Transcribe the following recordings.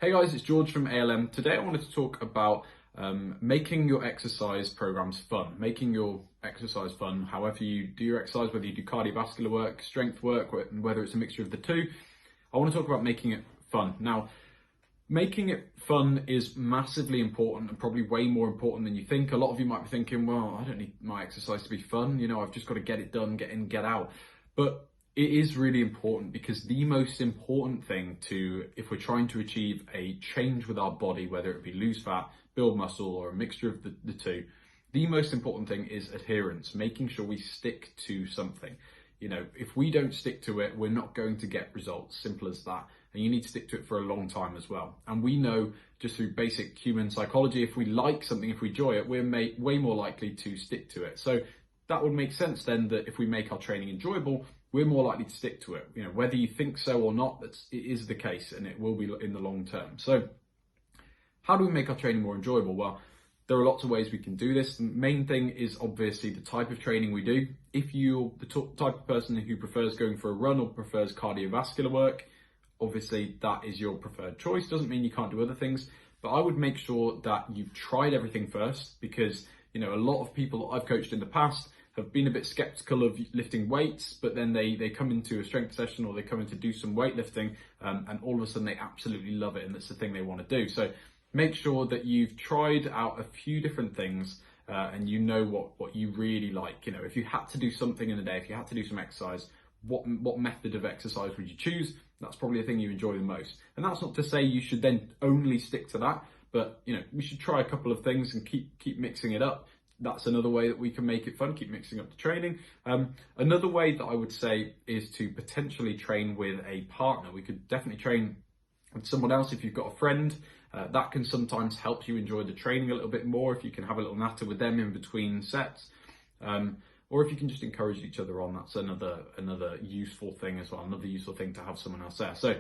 Hey guys, it's George from ALM. Today I wanted to talk about making your exercise programs fun, making your exercise fun, however you do your exercise, whether you do cardiovascular work, strength work, whether it's a mixture of the two. I want to talk about making it fun. Now, making it fun is massively important and probably way more important than you think. A lot of you might be thinking, well, I don't need my exercise to be fun. I've just got to get it done, get in, get out. But it is really important, because the most important thing if we're trying to achieve a change with our body, whether it be lose fat, build muscle, or a mixture of the two, the most important thing is adherence, making sure we stick to something. If we don't stick to it, we're not going to get results, simple as that. And you need to stick to it for a long time as well. And we know just through basic human psychology, if we like something, if we enjoy it, we're way more likely to stick to it. So that would make sense then, that if we make our training enjoyable, we're more likely to stick to it. Whether you think so or not, it is the case, and it will be in the long term. So how do we make our training more enjoyable? Well, there are lots of ways we can do this. The main thing is obviously the type of training we do. If you're the type of person who prefers going for a run or prefers cardiovascular work, obviously that is your preferred choice. Doesn't mean you can't do other things, but I would make sure that you've tried everything first, because a lot of people that I've coached in the past have been a bit skeptical of lifting weights, but then they come into a strength session or they come in to do some weightlifting, and all of a sudden they absolutely love it and that's the thing they want to do. So make sure that you've tried out a few different things and you know what you really like. If you had to do something in a day, if you had to do some exercise, what method of exercise would you choose? That's probably the thing you enjoy the most. And that's not to say you should then only stick to that, but we should try a couple of things and keep mixing it up. That's another way that we can make it fun, keep mixing up the training. Another way that I would say is to potentially train with a partner. We could definitely train with someone else if you've got a friend. That can sometimes help you enjoy the training a little bit more, if you can have a little natter with them in between sets. Or if you can just encourage each other on, that's another useful thing as well, another useful thing to have someone else there. So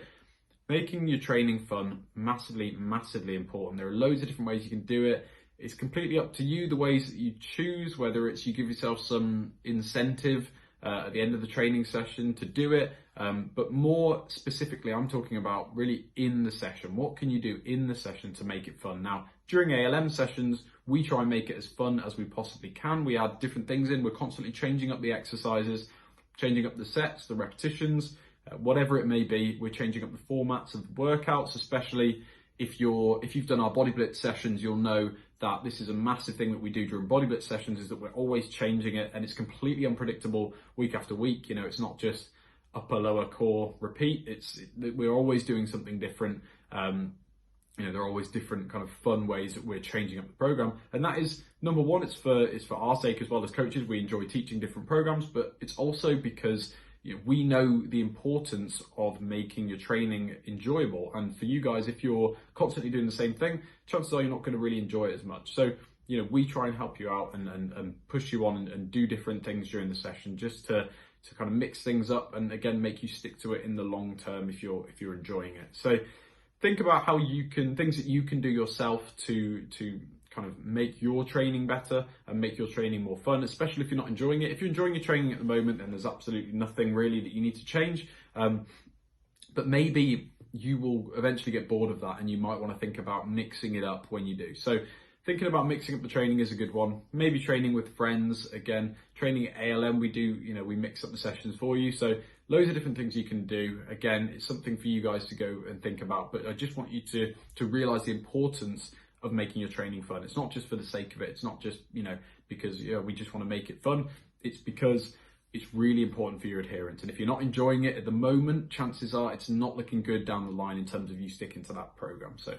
making your training fun, massively, massively important. There are loads of different ways you can do it. It's completely up to you, the ways that you choose, whether it's you give yourself some incentive at the end of the training session to do it. But more specifically, I'm talking about really in the session. What can you do in the session to make it fun? Now, during ALM sessions, we try and make it as fun as we possibly can. We add different things in. We're constantly changing up the exercises, changing up the sets, the repetitions, whatever it may be. We're changing up the formats of the workouts, especially if you've done our Body Blitz sessions, you'll know that this is a massive thing that we do during Body Blitz sessions, is that we're always changing it, and it's completely unpredictable week after week. It's not just upper, lower, core, repeat. We're always doing something different. There are always different kind of fun ways that we're changing up the program. And that is, number one, it's for our sake as well as coaches. We enjoy teaching different programs, but it's also because we know the importance of making your training enjoyable. And for you guys, if you're constantly doing the same thing, chances are you're not going to really enjoy it as much. So, we try and help you out and push you on and do different things during the session, just to kind of mix things up and again, make you stick to it in the long term if you're enjoying it. So think about things that you can do yourself to kind of make your training better and make your training more fun, especially if you're not enjoying it. If you're enjoying your training at the moment, then there's absolutely nothing really that you need to change. But maybe you will eventually get bored of that, and you might want to think about mixing it up when you do. So thinking about mixing up the training is a good one. Maybe training with friends. Again, training at ALM, we mix up the sessions for you. So loads of different things you can do. Again, it's something for you guys to go and think about, but I just want you to realize the importance of making your training fun. It's not just for the sake of it. It's not just, because we just want to make it fun. It's because it's really important for your adherence. And if you're not enjoying it at the moment, chances are it's not looking good down the line in terms of you sticking to that program. So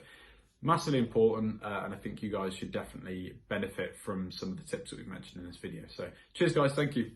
massively important. And I think you guys should definitely benefit from some of the tips that we've mentioned in this video. So cheers guys. Thank you.